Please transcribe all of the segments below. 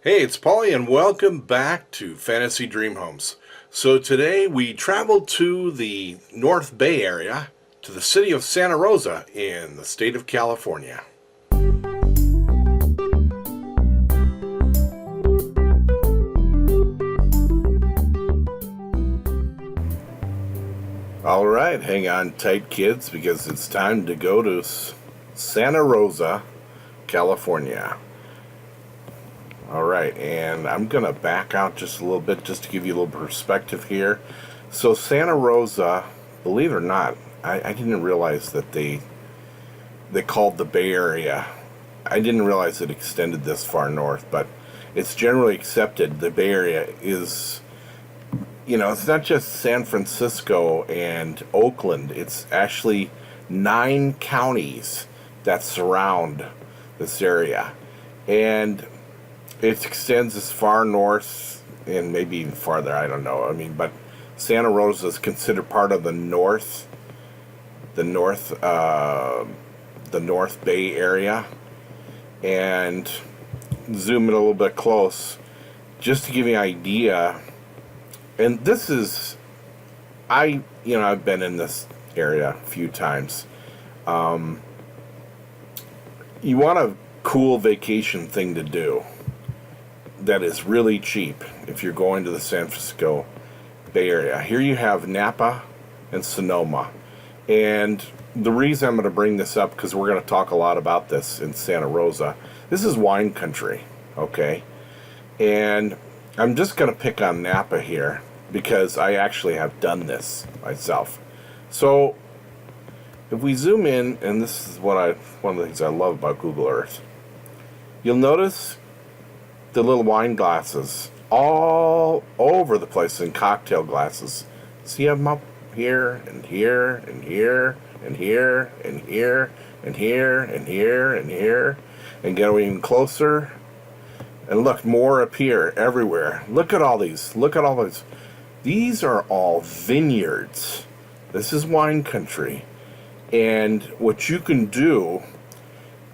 Hey, it's Paulie, and welcome back to Fantasy Dream Homes. So today we traveled to the North Bay area, to the city of Santa Rosa in the state of California. All right, hang on tight, kids, because it's time to go to Santa Rosa, California. All right, and I'm going to back out just a little bit just to give you a little perspective here. So Santa Rosa, believe it or not, I didn't realize that they called the Bay Area. I didn't realize it extended this far north, but it's generally accepted the Bay Area is, it's not just San Francisco and Oakland. It's actually 9 counties that surround this area. And it extends as far north and maybe even farther, I don't know. But Santa Rosa is considered part of the North Bay area. And zoom in a little bit close, just to give you an idea. And this is, I've been in this area a few times. You want a cool vacation thing to do that is really cheap if you're going to the San Francisco Bay Area. Here you have Napa and Sonoma. And the reason I'm going to bring this up, because we're going to talk a lot about this in Santa Rosa, this is wine country, okay? And I'm just going to pick on Napa here because I actually have done this myself. So if we zoom in, and this is one of the things I love about Google Earth, you'll notice the little wine glasses all over the place in cocktail glasses. See them up here and here and here and here and here and here and here and here, and go even closer and look, more up here everywhere. Look at all these. Look at all these. These are all vineyards. This is wine country. And what you can do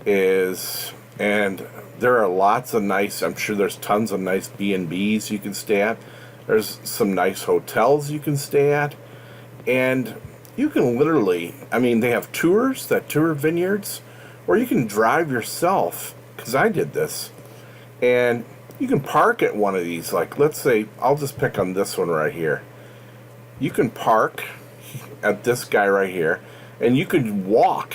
is, and there are lots of nice, I'm sure there's tons of nice B&Bs you can stay at. There's some nice hotels you can stay at. And you can literally, they have tours that tour vineyards, or you can drive yourself, because I did this. And you can park at one of these, like let's say, I'll just pick on this one right here. You can park at this guy right here, and you can walk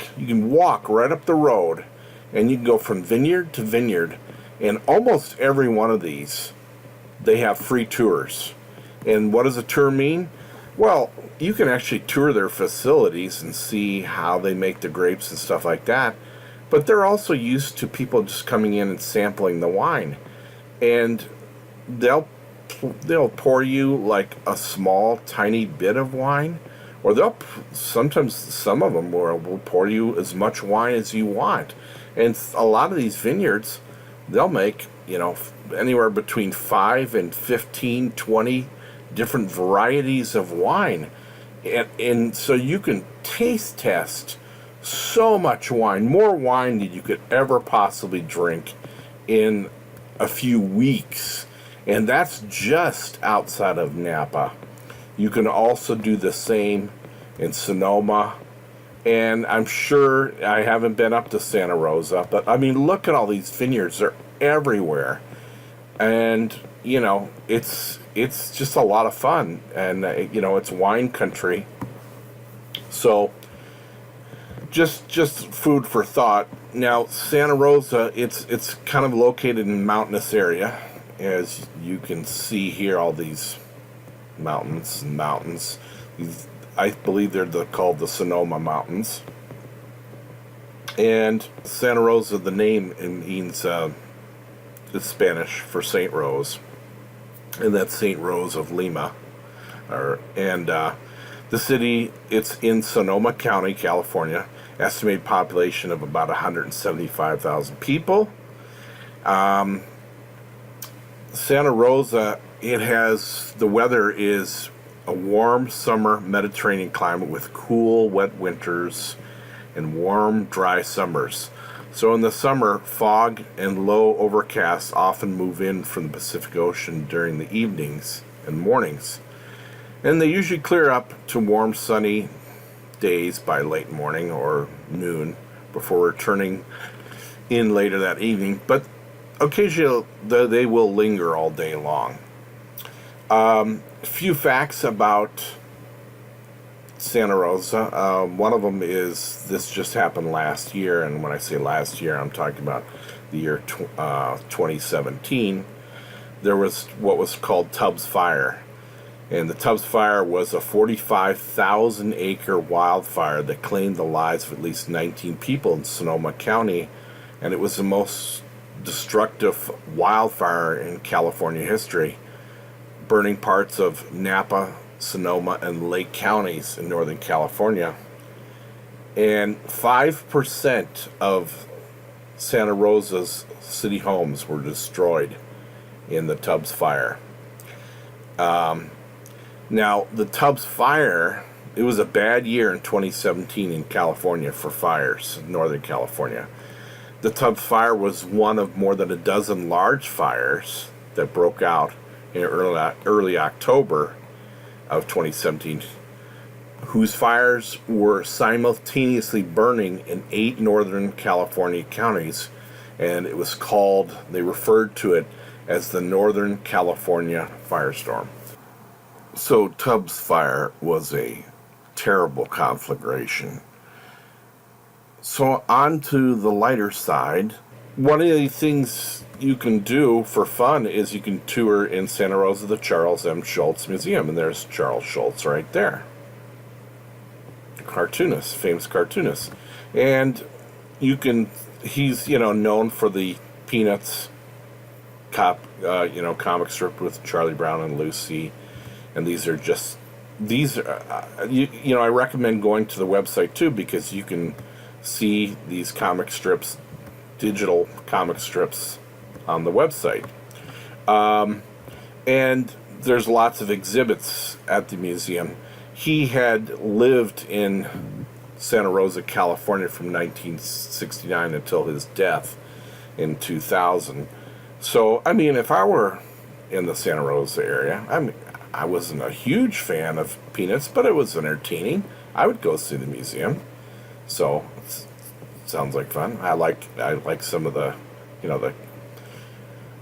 right up the road, and you can go from vineyard to vineyard. And almost every one of these, they have free tours. And what does a tour mean? Well, you can actually tour their facilities and see how they make the grapes and stuff like that. But they're also used to people just coming in and sampling the wine. And they'll pour you like a small, tiny bit of wine. Or sometimes some of them will pour you as much wine as you want. And a lot of these vineyards, they'll make, anywhere between 5 and 15, 20 different varieties of wine. And so you can taste test so much wine, more wine than you could ever possibly drink in a few weeks. And that's just outside of Napa. You can also do the same in Sonoma. And I'm sure, I haven't been up to Santa Rosa, but look at all these vineyards. They're everywhere. And, it's just a lot of fun. And, it's wine country. So, just food for thought. Now, Santa Rosa, it's kind of located in a mountainous area. As you can see here, all these mountains. I believe they're called the Sonoma Mountains. And Santa Rosa, the name means it's Spanish for Saint Rose, and that's Saint Rose of Lima. The city, it's in Sonoma County, California. Estimated population of about 175,000 people. Santa Rosa, the weather is a warm summer Mediterranean climate with cool, wet winters and warm, dry summers. So in the summer, fog and low overcast often move in from the Pacific Ocean during the evenings and mornings. And they usually clear up to warm, sunny days by late morning or noon before returning in later that evening. But occasionally they will linger all day long. A few facts about Santa Rosa. One of them is this just happened last year, and when I say last year, I'm talking about the year 2017. There was what was called Tubbs Fire, and the Tubbs Fire was a 45,000 acre wildfire that claimed the lives of at least 19 people in Sonoma County, and it was the most destructive wildfire in California history, burning parts of Napa, Sonoma, and Lake counties in Northern California. And 5% of Santa Rosa's city homes were destroyed in the Tubbs Fire. Now, the Tubbs Fire, it was a bad year in 2017 in California for fires in Northern California. The Tubbs Fire was one of more than a dozen large fires that broke out in early October of 2017, whose fires were simultaneously burning in 8 Northern California counties, and they referred to it as the Northern California Firestorm. So Tubbs Fire was a terrible conflagration. So on to the lighter side. One of the things you can do for fun is you can tour in Santa Rosa the Charles M. Schulz Museum, and there's Charles Schulz right there. Cartoonist, famous cartoonist. And he's known for the Peanuts comic strip with Charlie Brown and Lucy, and I recommend going to the website too, because you can see these comic strips, digital comic strips, on the website. And there's lots of exhibits at the museum. He had lived in Santa Rosa, California from 1969 until his death in 2000. So, I mean, if I were in the Santa Rosa area, I wasn't a huge fan of Peanuts, but it was entertaining. I would go see the museum. So, it sounds like fun. I like some of the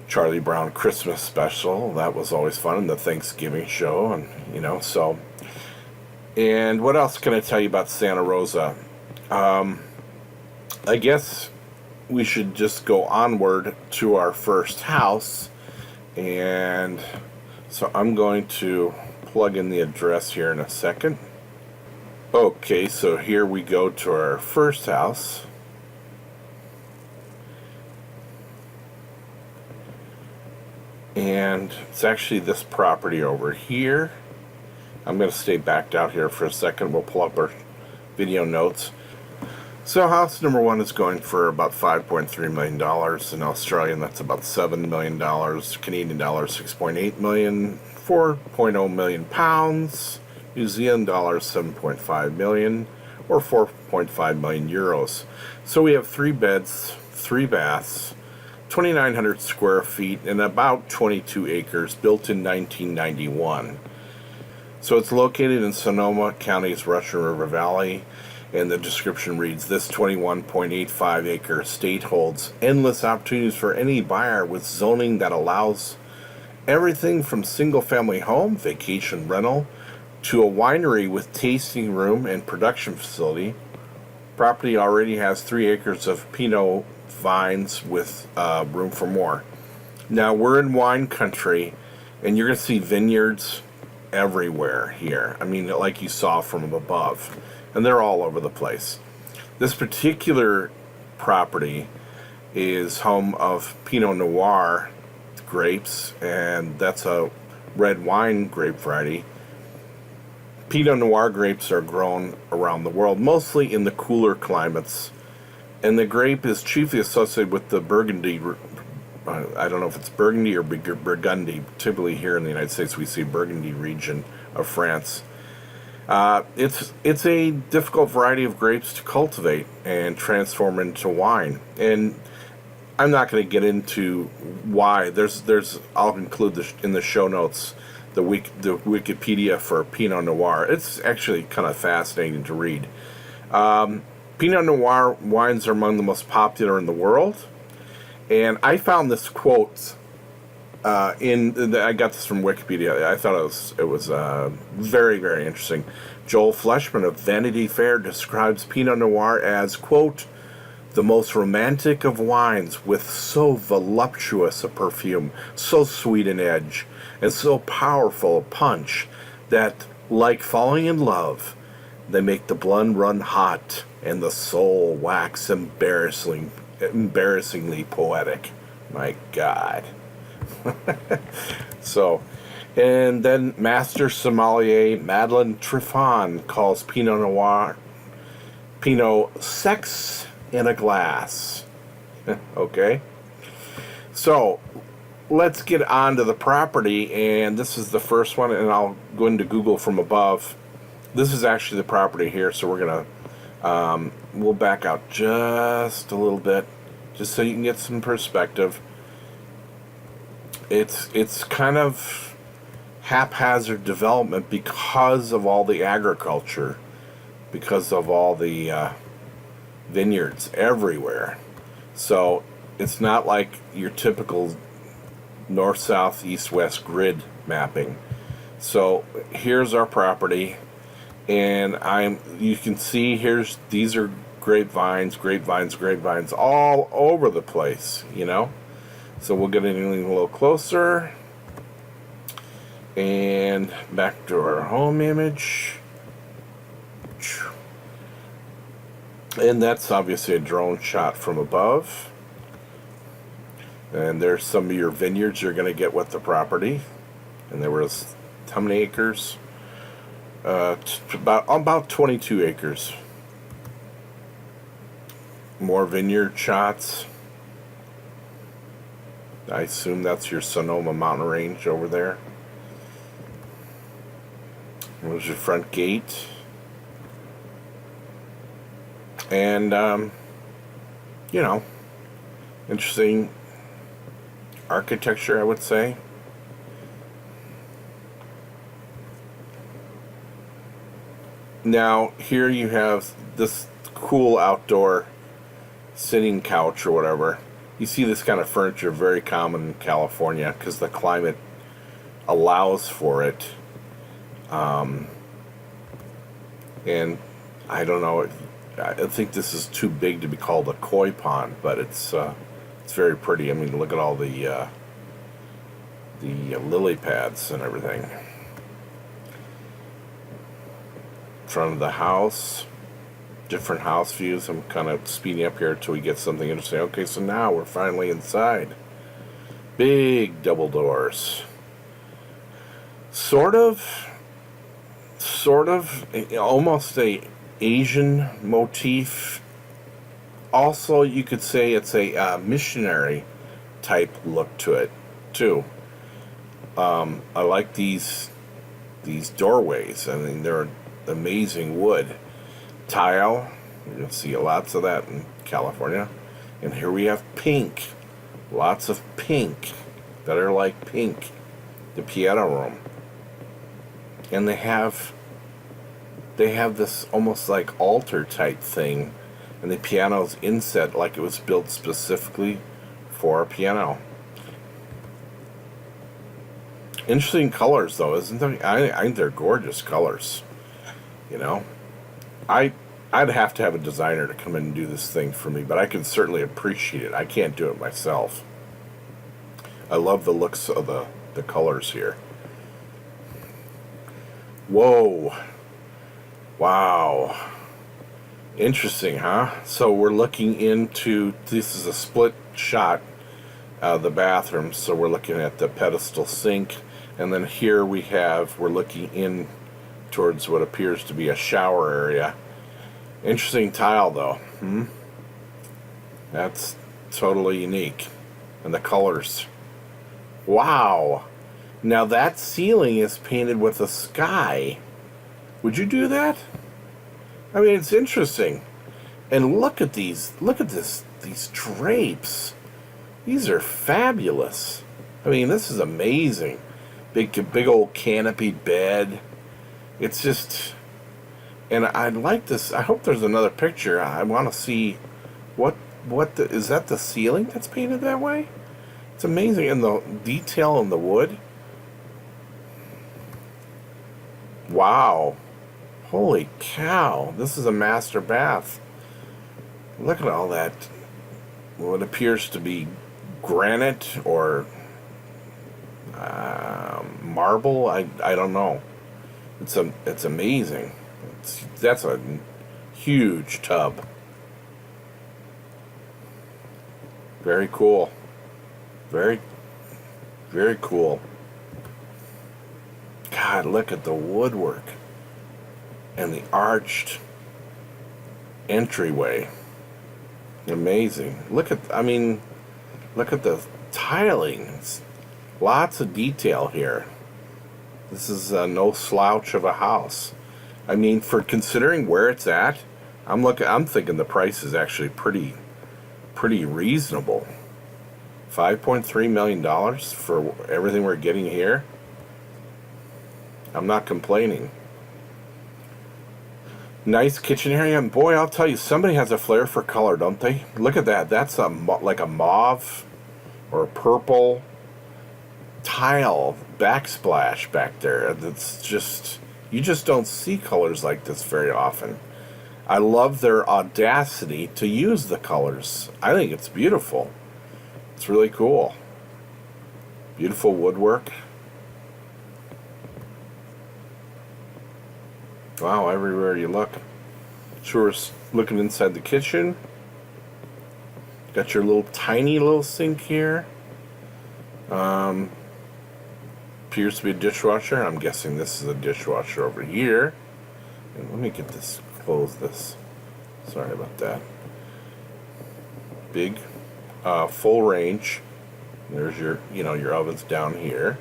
Charlie Brown Christmas special. That was always fun, and the Thanksgiving show, and so. And what else can I tell you about Santa Rosa? I guess we should just go onward to our first house, and so I'm going to plug in the address here in a second. Okay, so here we go to our first house. And it's actually this property over here. I'm going to stay backed out here for a second. We'll pull up our video notes. So house number 1 is going for about $5.3 million. In Australian, that's about $7 million. Canadian dollars, $6.8 million. 4.0 million pounds. New Zealand dollars, 7.5 million. Or 4.5 million euros. So we have 3 beds, 3 baths, 2,900 square feet, and about 22 acres, built in 1991. So it's located in Sonoma County's Russian River Valley, and the description reads, this 21.85 acre estate holds endless opportunities for any buyer with zoning that allows everything from single-family home, vacation rental, to a winery with tasting room and production facility. Property already has 3 acres of Pinot vines with room for more. Now we're in wine country, and you're going to see vineyards everywhere here. I mean, like you saw from above, and they're all over the place. This particular property is home of Pinot Noir grapes, and that's a red wine grape variety. Pinot Noir grapes are grown around the world, mostly in the cooler climates, and the grape is chiefly associated with the Burgundy. I don't know if it's Burgundy or Burgundy. Typically here in the United States we see Burgundy region of France. It's a difficult variety of grapes to cultivate and transform into wine. And I'm not going to get into why. I'll include in the show notes the Wikipedia for Pinot Noir. It's actually kind of fascinating to read. Pinot Noir wines are among the most popular in the world. And I found this quote I got this from Wikipedia. I thought it was very, very interesting. Joel Fleshman of Vanity Fair describes Pinot Noir as, quote, the most romantic of wines with so voluptuous a perfume, so sweet an edge, and so powerful a punch that, like falling in love, they make the blood run hot and the soul wax embarrassingly poetic. My God. So, and then Master Sommelier Madeleine Triffon calls Pinot Noir sex in a glass. Okay? So, let's get on to the property, and this is the first one, and I'll go into Google from above. This is actually the property here, so we're going to, we'll back out just a little bit, just so you can get some perspective. It's kind of haphazard development because of all the agriculture, because of all the vineyards everywhere. So it's not like your typical north, south, east, west grid mapping. So here's our property, and you can see these are grapevines all over the place, you know. So we'll get in a little closer, and back to our home image. And that's obviously a drone shot from above. And there's some of your vineyards you're going to get with the property. And there was how many acres? About 22 acres. More vineyard shots. I assume that's your Sonoma mountain range over there. There's your front gate. And, you know, interesting architecture, I would say. Now, here you have this cool outdoor sitting couch or whatever. You see this kind of furniture very common in California because the climate allows for it. And I don't know, I think this is too big to be called a koi pond, but it's very pretty. I mean, look at all the lily pads and everything. Front of the house. Different house views. I'm kind of speeding up here until we get something interesting. Okay, so now we're finally inside. Big double doors. Sort of almost a Asian motif. Also, you could say it's a missionary type look to it too. I like these doorways. I mean, they're amazing wood. Tile, you'll see lots of that in California. And here we have pink, lots of pink that are like pink, the piano room. And they have this almost like altar type thing, and the piano's inset like it was built specifically for a piano. Interesting colors though, isn't there? I think they're gorgeous colors, you know. I'd have to have a designer to come in and do this thing for me, but I can certainly appreciate it. I can't do it myself. I love the looks of the colors here. Whoa. Wow. Interesting, huh? So we're looking into, this is a split shot of the bathroom, so we're looking at the pedestal sink, and then here we're looking in towards what appears to be a shower area. Interesting tile though. That's totally unique. And the colors. Wow. Now that ceiling is painted with a sky. Would you do that? I mean, it's interesting. And look at these. Look at this. These drapes. These are fabulous. I mean, this is amazing. Big old canopied bed. It's just, and I like this. I hope there's another picture. I want to see is that the ceiling that's painted that way? It's amazing, and the detail in the wood. Wow. Holy cow. This is a master bath. Look at all that. What appears to be granite or marble. I don't know. It's amazing. That's a huge tub. Very cool. Very, very cool. God, look at the woodwork and the arched entryway. Amazing. Look at the tiling. It's lots of detail here. This is no slouch of a house. I mean, for considering where it's at, I'm thinking the price is actually pretty reasonable. $5.3 million for everything we're getting here. I'm not complaining. Nice kitchen area, and boy, I'll tell you, somebody has a flair for color, don't they? Look at that. That's like a mauve or a purple tile backsplash back there. That's just, you just don't see colors like this very often. I love their audacity to use the colors. I think it's beautiful. It's really cool. Beautiful woodwork. Wow, everywhere you look. So we're looking inside the kitchen. Got your tiny little sink here. Appears to be a dishwasher. I'm guessing this is a dishwasher over here. And let me get this, close this. Sorry about that. Big, full range. There's your, your ovens down here.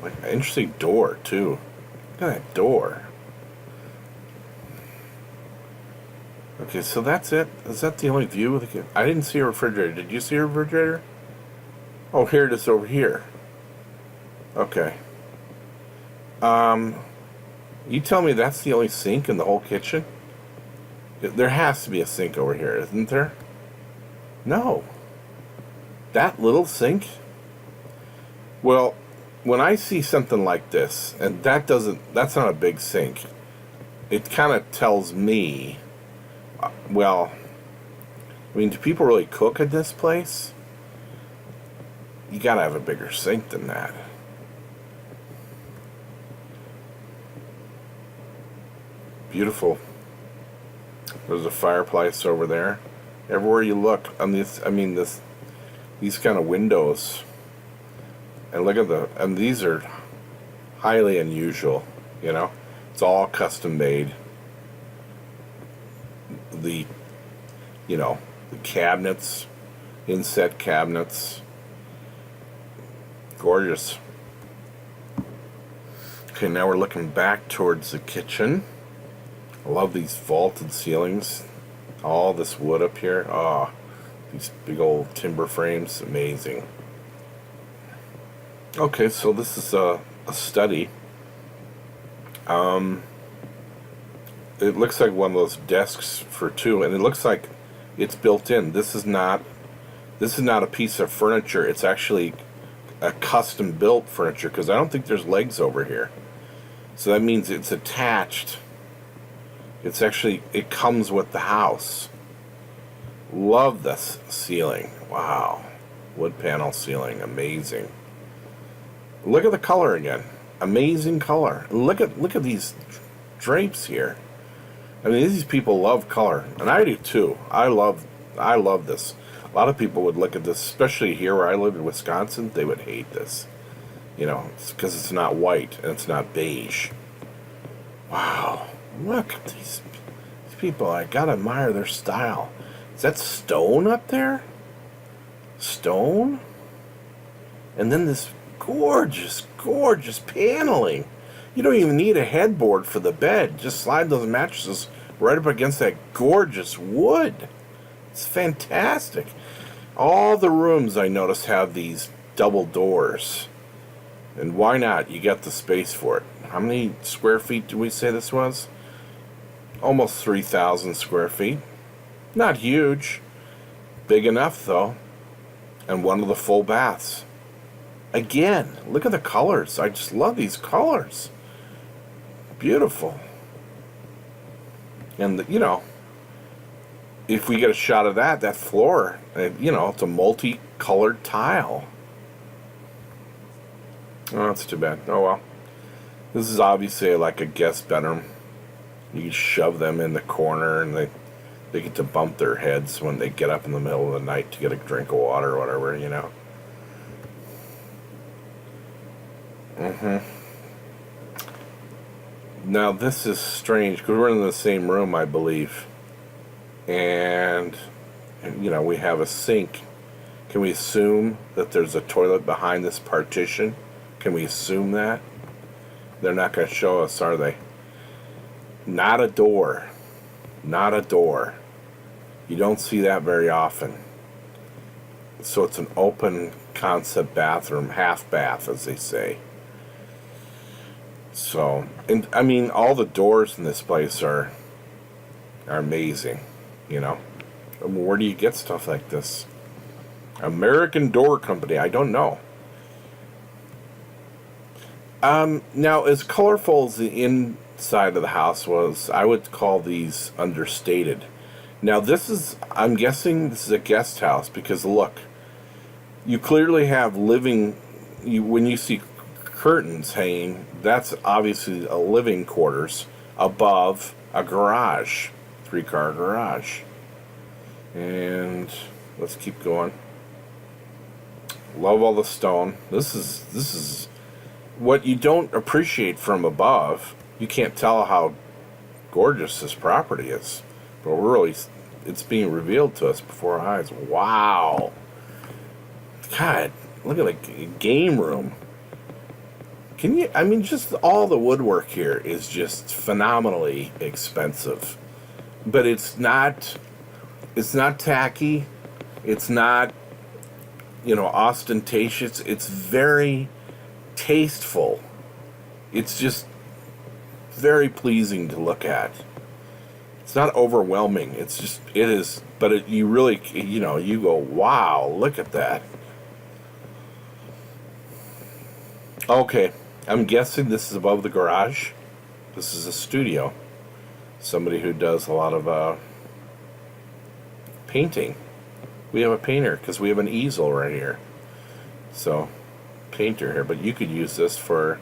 Like an interesting door too. Look at that door. Okay, so that's it. Is that the only view of the kitchen? I didn't see a refrigerator. Did you see a refrigerator? Oh, here it is over here. Okay. You tell me that's the only sink in the whole kitchen? There has to be a sink over here, isn't there? No. That little sink? Well, when I see something like this, and that's not a big sink, it kind of tells me, well, I mean, do people really cook at this place? You gotta have a bigger sink than that. Beautiful. There's a fireplace over there. Everywhere you look on this, these kind of windows. And look at and these are highly unusual, It's all custom made. The cabinets, inset cabinets. Gorgeous. Okay, now we're looking back towards the kitchen. I love these vaulted ceilings. All this wood up here. Oh, these big old timber frames. Amazing. Okay, so this is a study. It looks like one of those desks for two, and it looks like it's built in. This is not a piece of furniture. It's actually a custom built furniture, because I don't think there's legs over here. So that means it's attached. It comes with the house. Love this ceiling. Wow. Wood panel ceiling. Amazing. Look at the color again. Amazing color. Look at these drapes here. I mean, these people love color, and I do too. I love this. A lot of people would look at this, especially here where I live in Wisconsin. They would hate this. It's because it's not white and it's not beige. Wow. Look at these people. I gotta admire their style. Is that stone up there? Stone? And then this gorgeous, gorgeous paneling. You don't even need a headboard for the bed. Just slide those mattresses right up against that gorgeous wood. It's fantastic. All the rooms, I noticed, have these double doors. And why not? You got the space for it. How many square feet did we say this was? Almost 3,000 square feet. Not huge. Big enough, though. And one of the full baths. Again, look at the colors. I just love these colors. Beautiful. And, you know, if we get a shot of that floor, you know, it's a multicolored tile. Oh, that's too bad. Oh, well. This is obviously like a guest bedroom. You can shove them in the corner, and they get to bump their heads when they get up in the middle of the night to get a drink of water or whatever, you know. Now, this is strange, because we're in the same room, I believe. And, you know, we have a sink. Can we assume that there's a toilet behind this partition? Can we assume that? They're not going to show us, are they? Not a door. Not a door. You don't see that very often. So it's an open concept bathroom, half bath, as they say. So, and I mean, all the doors in this place are amazing, you know. I mean, where do you get stuff like this? American Door Company, I don't know. Now, as colorful as the inside of the house was, I would call these understated. Now, this is, I'm guessing this is a guest house, because look, you clearly have when you see curtains hanging, that's obviously a living quarters above a garage, 3-car garage. And let's keep going. Love all the stone. This is what you don't appreciate from above. You can't tell how gorgeous this property is, but really, it's being revealed to us before our eyes. Wow. God, look at the game room. Can you, I mean, just all the woodwork here is just phenomenally expensive. But it's not tacky. It's not, you know, ostentatious. It's very tasteful. It's just very pleasing to look at. It's not overwhelming. It's just, it is, but you really, you know, you go, wow, look at that. Okay, I'm guessing this is above the garage. This is a studio. Somebody who does a lot of painting. We have a painter because we have an easel right here. So, painter here. But you could use this for,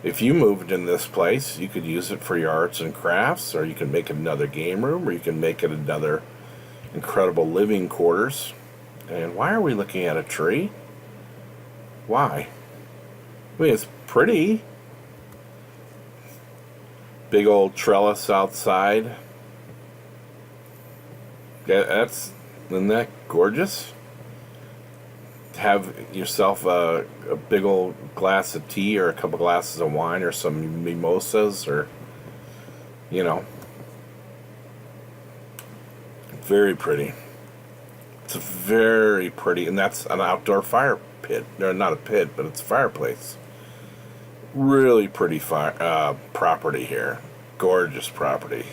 if you moved in this place, you could use it for your arts and crafts, or you can make it another game room, or you can make it another incredible living quarters. And why are we looking at a tree? Why? I mean, it's pretty. Big old trellis outside. Yeah, isn't that gorgeous? Have yourself a big old glass of tea, or a couple glasses of wine, or some mimosas, or, you know. Very pretty. It's very pretty, and that's an outdoor fire pit. Or not a pit, but it's a fireplace. Really pretty property here. Gorgeous property.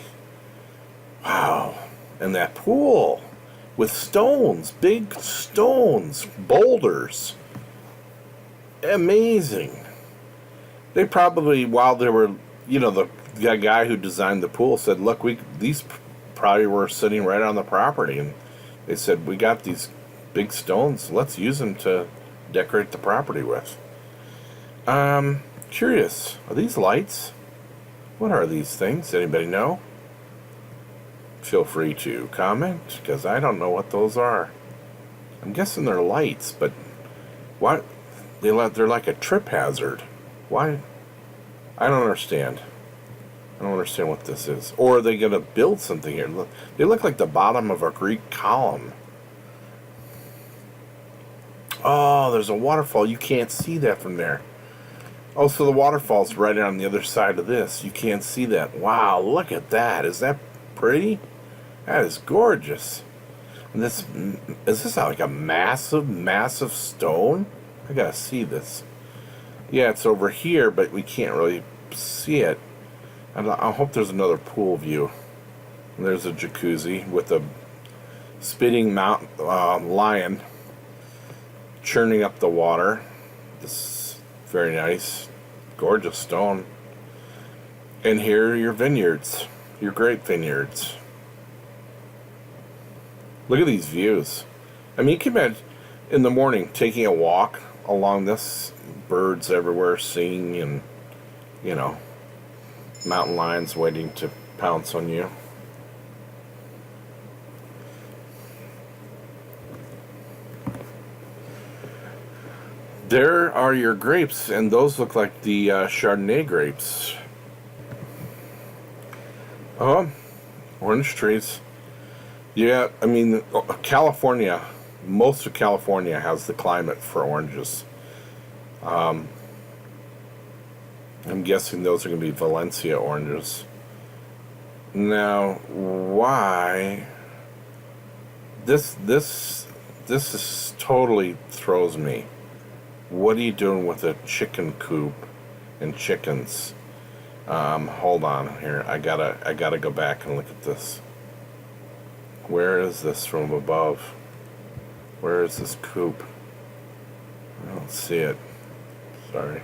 Wow. And that pool with stones, big stones, boulders. Amazing. They probably, while they were, you know, the guy who designed the pool said, look, these probably were sitting right on the property, and they said, we got these big stones, let's use them to decorate the property with. Curious, are these lights? What are these things? Anybody know? Feel free to comment, because I don't know what those are. I'm guessing they're lights, but what? They're like a trip hazard. Why? I don't understand. I don't understand what this is. Or are they going to build something here? Look, they look like the bottom of a Greek column. Oh, there's a waterfall. You can't see that from there. Oh, so the waterfall's right on the other side of this. You can't see that. Wow, look at that. Is that pretty? That is gorgeous. And this, is this like a massive, massive stone? I gotta see this. Yeah, it's over here, but we can't really see it. I hope there's another pool view. And there's a jacuzzi with a spitting lion churning up the water. This is very nice. Gorgeous stone. And here are your vineyards. Your grape vineyards. Look at these views. I mean, you can imagine in the morning taking a walk along this, birds everywhere singing, and, you know, mountain lions waiting to pounce on you. There are your grapes, and those look like the Chardonnay grapes. Orange trees. Yeah, I mean, California, most of California has the climate for oranges. I'm guessing those are going to be Valencia oranges. Now, why? This is totally throws me. What are you doing with a chicken coop and chickens? Hold on here. I gotta go back and look at this. Where is this from above? Where is this coop? I don't see it. Sorry.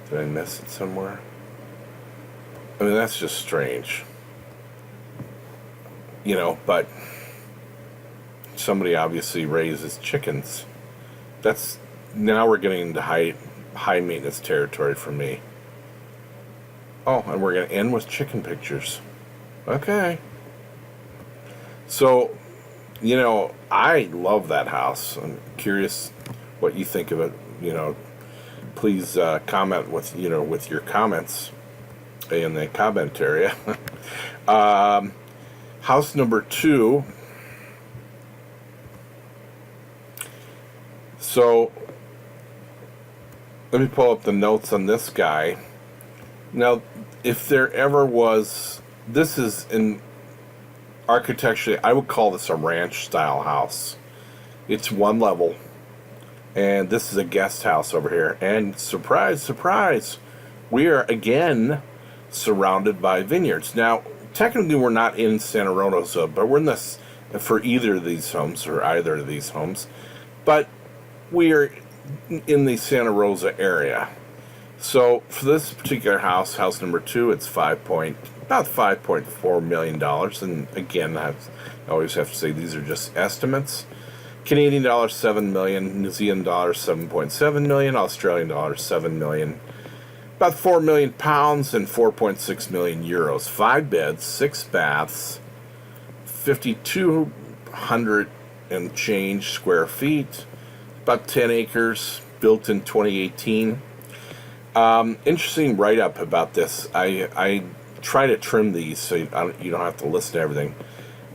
Did I miss it somewhere? I mean, that's just strange. You know, but somebody obviously raises chickens. That's, now we're getting into high maintenance territory for me. Oh, and we're going to end with chicken pictures. Okay. So, you know, I love that house. I'm curious what you think of it. You know, please comment with your comments in the comment area. House number 2. So, let me pull up the notes on this guy. Now, if there ever was, this is in architecturally, I would call this a ranch style house. It's one level, and this is a guest house over here. And surprise, surprise, we are again surrounded by vineyards. Now, technically, we're not in Santa Rosa, but we're in this for either of these homes or either of these homes, but we are in the Santa Rosa area. So for this particular house, house number 2, it's about $5.4 million. And again, I always have to say these are just estimates. Canadian dollars, $7 million. New Zealand dollars, $7.7 million. Australian dollars, $7 million. About 4 million pounds and 4.6 million euros. 5 beds, 6 baths, 5,200 and change square feet. About 10 acres, built in 2018. Interesting write-up about this. I try to trim these so you don't have to listen to everything.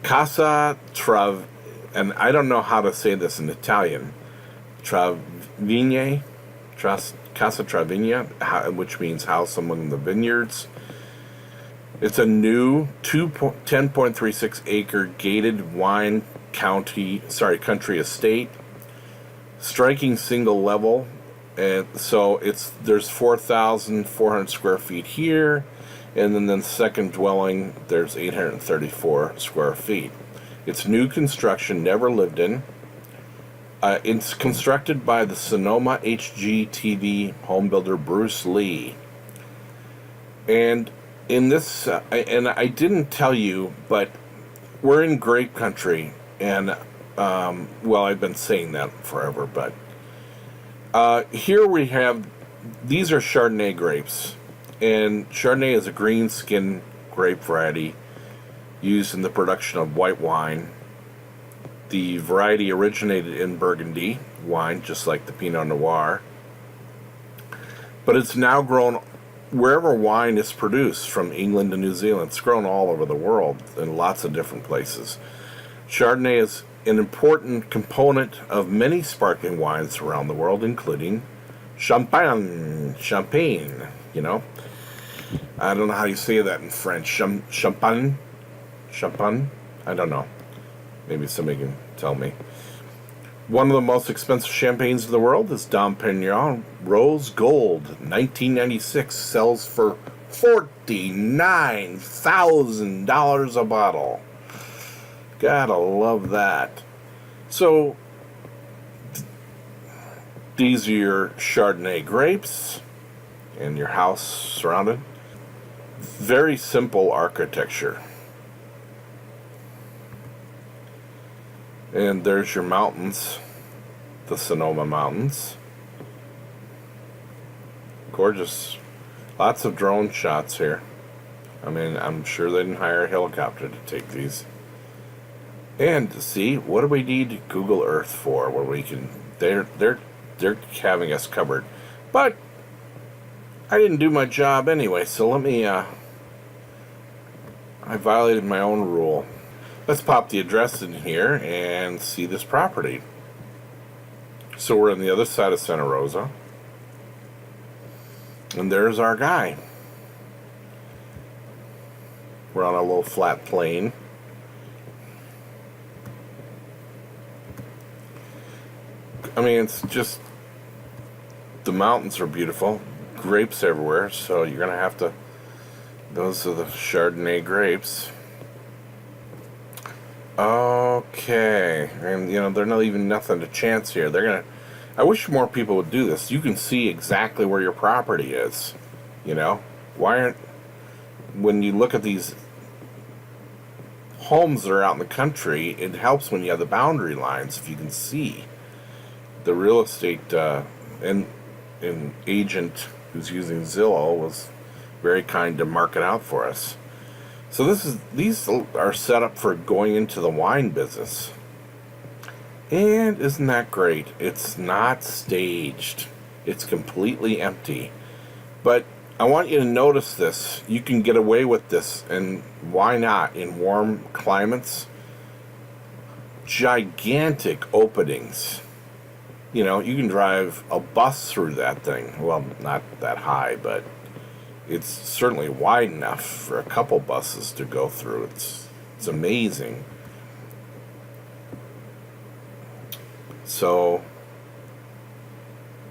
Casa Trav, and I don't know how to say this in Italian. Travigne, Casa Travigne, which means house among the vineyards. It's a new 10.36 acre gated wine country estate. Striking single level, and so there's 4,400 square feet here, and then the second dwelling there's 834 square feet. It's new construction, never lived in. It's constructed by the Sonoma HGTV home builder Bruce Lee. And in this, and I didn't tell you, but we're in grape country, and well, I've been saying that forever, but here we have, these are Chardonnay grapes, and Chardonnay is a green skin grape variety used in the production of white wine. The variety originated in Burgundy wine, just like the Pinot Noir, but it's now grown wherever wine is produced, from England to New Zealand. It's grown all over the world in lots of different places. Chardonnay is an important component of many sparkling wines around the world, including champagne, you know. I don't know how you say that in French. Champagne? I don't know. Maybe somebody can tell me. One of the most expensive champagnes in the world is Dom Pérignon Rose Gold, 1996, sells for $49,000 a bottle. Gotta love that. So, these are your Chardonnay grapes and your house surrounded. Very simple architecture. And there's your mountains, the Sonoma Mountains. Gorgeous. Lots of drone shots here. I mean, I'm sure they didn't hire a helicopter to take these. And see, what do we need Google Earth for? Where we can, they're having us covered. But I didn't do my job anyway, so let me. I violated my own rule. Let's pop the address in here and see this property. So we're on the other side of Santa Rosa. And there's our guy. We're on a little flat plain. I mean, it's just, the mountains are beautiful. Grapes everywhere, so you're going to have to, those are the Chardonnay grapes. Okay, and you know, they're not even nothing to chance here. They're gonna, I wish more people would do this. You can see exactly where your property is, you know. Why aren't, when you look at these homes that are out in the country, it helps when you have the boundary lines, if you can see. The real estate and agent who's using Zillow was very kind to mark it out for us. So these are set up for going into the wine business. And isn't that great? It's not staged. It's completely empty. But I want you to notice this. You can get away with this, and why not in warm climates? Gigantic openings. You know, you can drive a bus through that thing. Well, not that high, but it's certainly wide enough for a couple buses to go through. It's amazing. So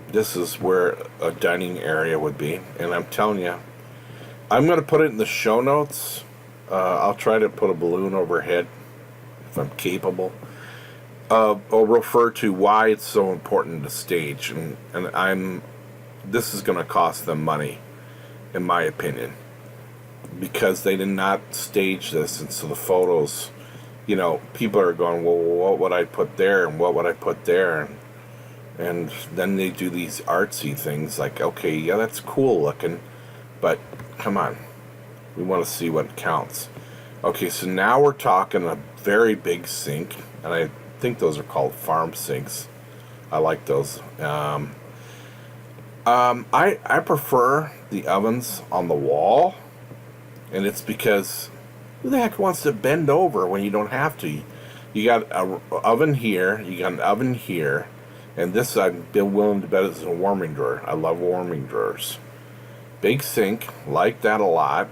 this is where a dining area would be, and I'm telling you, I'm going to put it in the show notes. I'll try to put a balloon overhead if I'm capable. I'll refer to why it's so important to stage, and this is going to cost them money, in my opinion, because they did not stage this, and so the photos, you know, people are going, well, what would I put there, and what would I put there, and then they do these artsy things like, okay, yeah, that's cool looking, but come on, we want to see what counts. Okay, so now we're talking a very big sink, and I think those are called farm sinks. I like those. I prefer the ovens on the wall, and it's because who the heck wants to bend over when you don't have to? You got an oven here, you got an oven here, and this I've been willing to bet is a warming drawer. I love warming drawers. Big sink, like that a lot.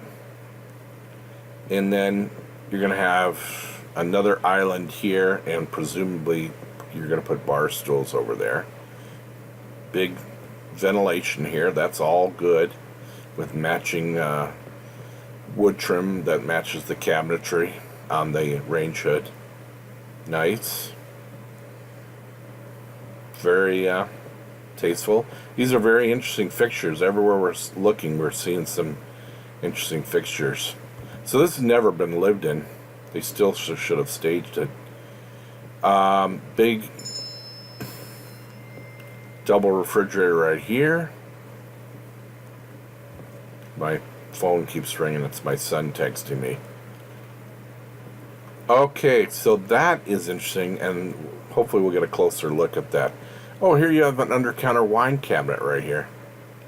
And then you're going to have another island here, and presumably you're going to put bar stools over there. Big ventilation here, that's all good, with matching wood trim that matches the cabinetry on the range hood. Nice. Very tasteful. These are very interesting fixtures. Everywhere we're looking, we're seeing some interesting fixtures. So this has never been lived in. They still should have staged it. Big double refrigerator right here. My phone keeps ringing. It's my son texting me. Okay, so that is interesting, and hopefully we'll get a closer look at that. Oh, here you have an under-counter wine cabinet right here.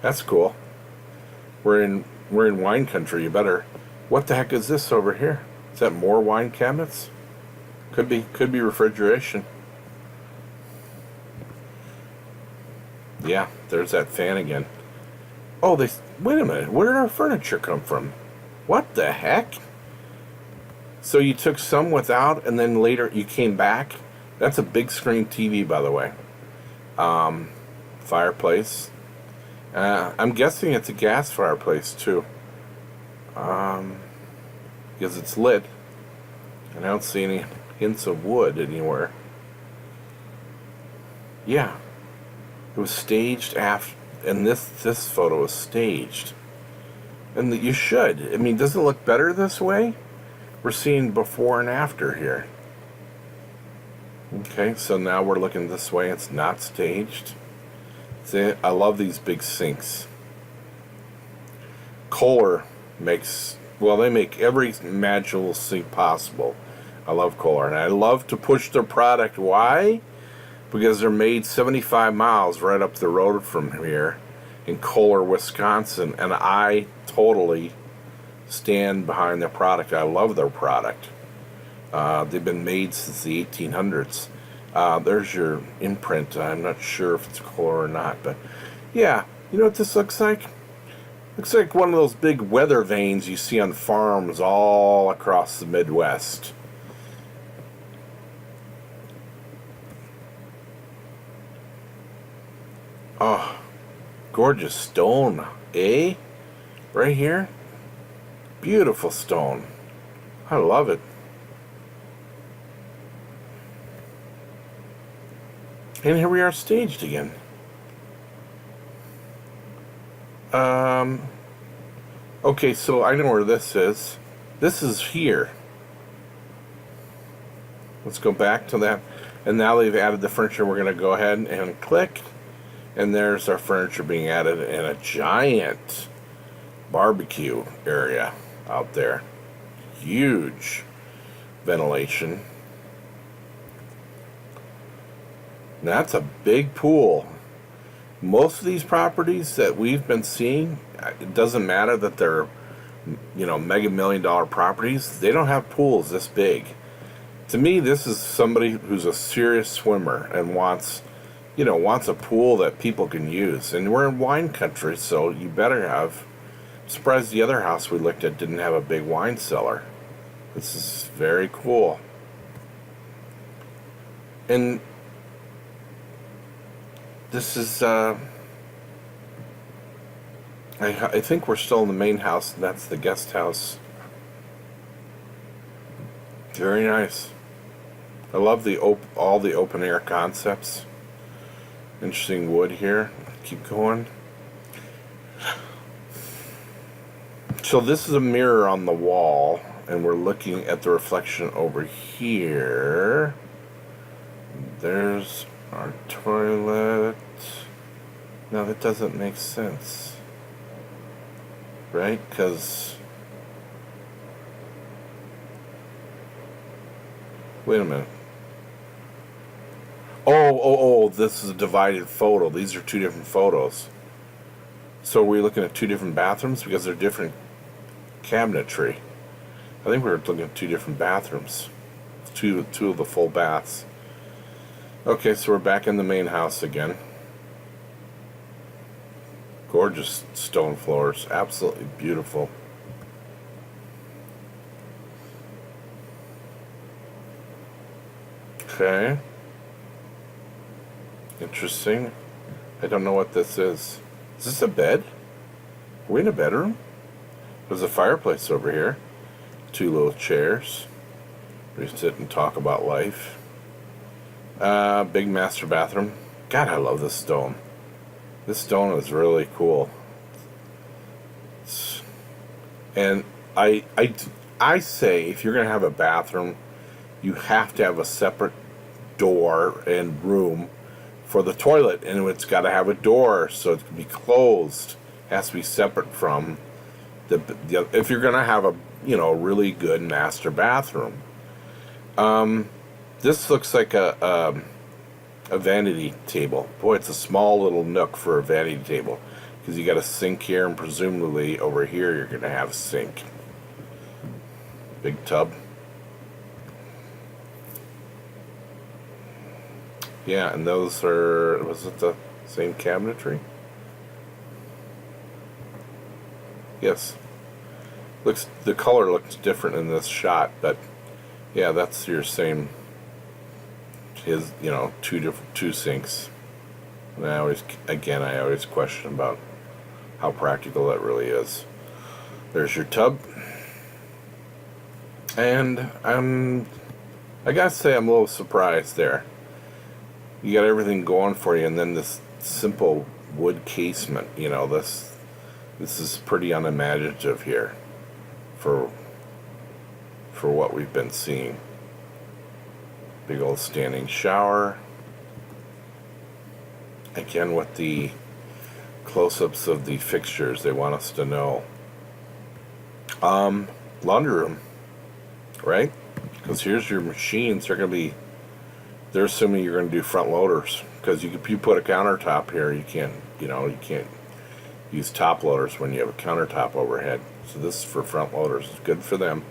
That's cool. We're in wine country. You better. What the heck is this over here? Is that more wine cabinets? Could be refrigeration. Yeah, there's that fan again. Oh, wait a minute. Where did our furniture come from? What the heck? So you took some without, and then later you came back? That's a big screen TV, by the way. Fireplace. I'm guessing it's a gas fireplace, too. Because it's lit. And I don't see any hints of wood anywhere. Yeah. It was staged after, and this photo was staged. And you should. I mean, doesn't it look better this way? We're seeing before and after here. Okay, so now we're looking this way. It's not staged. See, I love these big sinks. Kohler makes, well, they make every imaginable sink possible. I love Kohler, and I love to push their product. Why? Because they're made 75 miles right up the road from here in Kohler, Wisconsin, and I totally stand behind their product. I love their product. They've been made since the 1800s. There's your imprint. I'm not sure if it's Kohler or not, but yeah, you know what this looks like? Looks like one of those big weather vanes you see on farms all across the Midwest. Oh, gorgeous stone, eh? Right here? Beautiful stone. I love it. And here we are staged again. Okay, so I know where this is. This is here. Let's go back to that. And now they've added the furniture. We're going to go ahead and click. And there's our furniture being added in a giant barbecue area out there. Huge ventilation. That's a big pool. Most of these properties that we've been seeing, it doesn't matter that they're, you know, mega $1 million properties, they don't have pools this big. To me, this is somebody who's a serious swimmer and wants a pool that people can use. And we're in wine country, so you better have. I'm surprised the other house we looked at didn't have a big wine cellar. This is very cool. And this is, I think we're still in the main house, and that's the guest house. Very nice. I love all the open air concepts. Interesting wood here. Keep going. So this is a mirror on the wall, and we're looking at the reflection over here. There's our toilet. Now that doesn't make sense, right? Because, wait a minute. Oh, this is a divided photo. These are two different photos. So we're looking at two different bathrooms because they're different cabinetry. I think we were looking at two different bathrooms. Two of the full baths. Okay, so we're back in the main house again. Gorgeous stone floors. Absolutely beautiful. Okay. Interesting. I don't know what this is. Is this a bed? Are we in a bedroom? There's a fireplace over here. Two little chairs. We sit and talk about life. Big master bathroom. God, I love this stone. This stone is really cool. And I say if you're going to have a bathroom, you have to have a separate door and room for the toilet, and it's got to have a door so it can be closed. It has to be separate from the if you're going to have a really good master bathroom. This looks like a vanity table. Boy, it's a small little nook for a vanity table because you got a sink here, and presumably over here you're going to have a sink. Big tub. Yeah, and those are, was it the same cabinetry? Yes. The color looks different in this shot, but yeah, that's your same, his, you know, two sinks. And I always question about how practical that really is. There's your tub. And I gotta say I'm a little surprised there. You got everything going for you, and then this simple wood casement, you know, this is pretty unimaginative here for what we've been seeing. Big old standing shower. Again, with the close-ups of the fixtures, they want us to know. Laundry room, right? Because here's your machines. They're assuming you're going to do front loaders. Because you put a countertop here, you can't use top loaders when you have a countertop overhead. So this is for front loaders. It's good for them.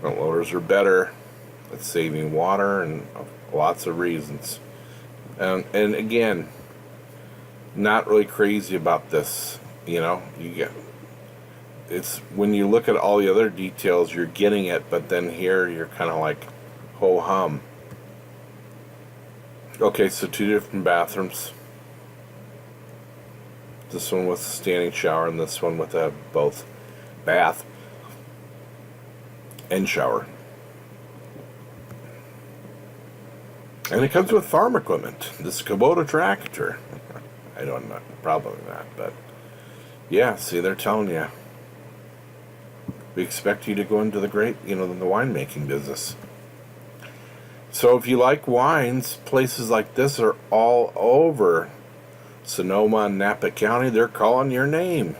Front loaders are better. It's saving water and lots of reasons. And again, not really crazy about this. You know, it's when you look at all the other details, you're getting it, but then here you're kind of like, ho hum. Okay, so two different bathrooms. This one with a standing shower, and this one with a both bath and shower. And it comes with farm equipment. This Kubota tractor. I don't know, probably not, but yeah, see, they're telling you. We expect you to go into the winemaking business. So if you like wines, places like this are all over Sonoma and Napa County. They're calling your name.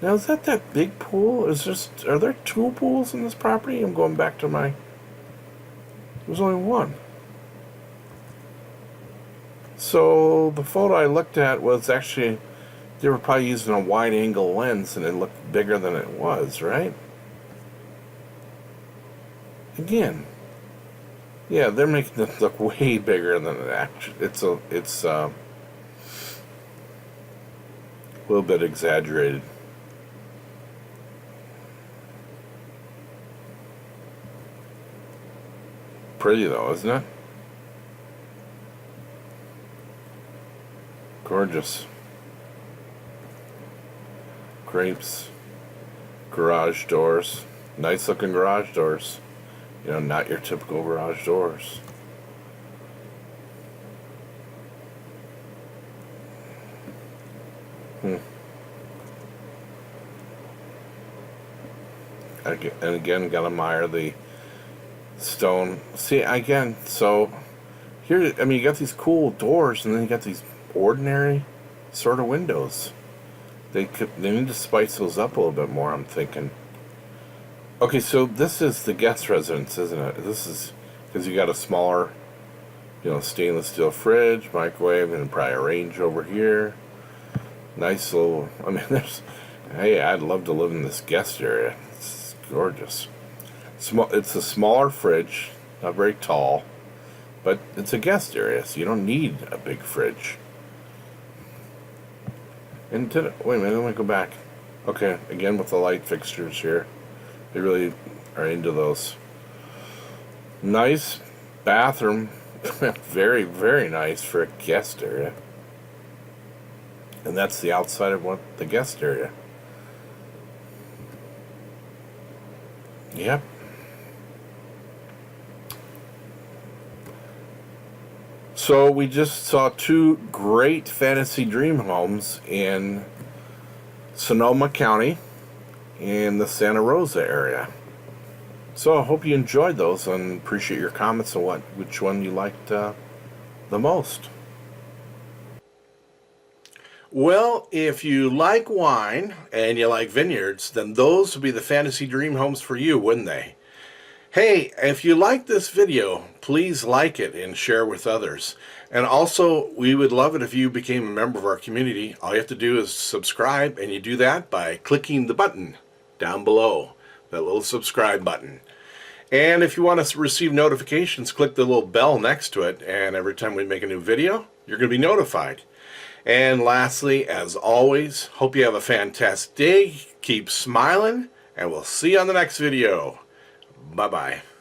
Now, is that big pool? Are there two pools in this property? I'm going back to there's only one. So the photo I looked at was actually, they were probably using a wide angle lens and it looked bigger than it was, right? Again, yeah, they're making it look way bigger than it actually. It's a little bit exaggerated. Pretty though, isn't it? Gorgeous. Grapes. Garage doors. Nice looking garage doors. You know, not your typical garage doors. And again, gotta admire the stone. See, again, so here, I mean, you got these cool doors, and then you got these ordinary sort of windows. They need to spice those up a little bit more, I'm thinking. Okay, so this is the guest residence, isn't it? This is because you got a smaller, stainless steel fridge, microwave, and probably a range over here. Nice little, I mean, hey, I'd love to live in this guest area. It's gorgeous. It's a smaller fridge, not very tall, but it's a guest area, so you don't need a big fridge. And wait a minute, let me go back. Okay, again with the light fixtures here. They really are into those. Nice bathroom. Very, very nice for a guest area. And that's the outside of the guest area. Yep. So we just saw two great fantasy dream homes in Sonoma County in the Santa Rosa area. So I hope you enjoyed those and appreciate your comments on which one you liked the most. Well, if you like wine and you like vineyards, then those would be the fantasy dream homes for you, wouldn't they? Hey, if you like this video, please like it and share with others. And also, we would love it if you became a member of our community. All you have to do is subscribe, and you do that by clicking the button down below, that little subscribe button. And if you want to receive notifications, click the little bell next to it, and every time we make a new video, you're going to be notified. And lastly, as always, hope you have a fantastic day, keep smiling, and we'll see you on the next video. Bye-bye.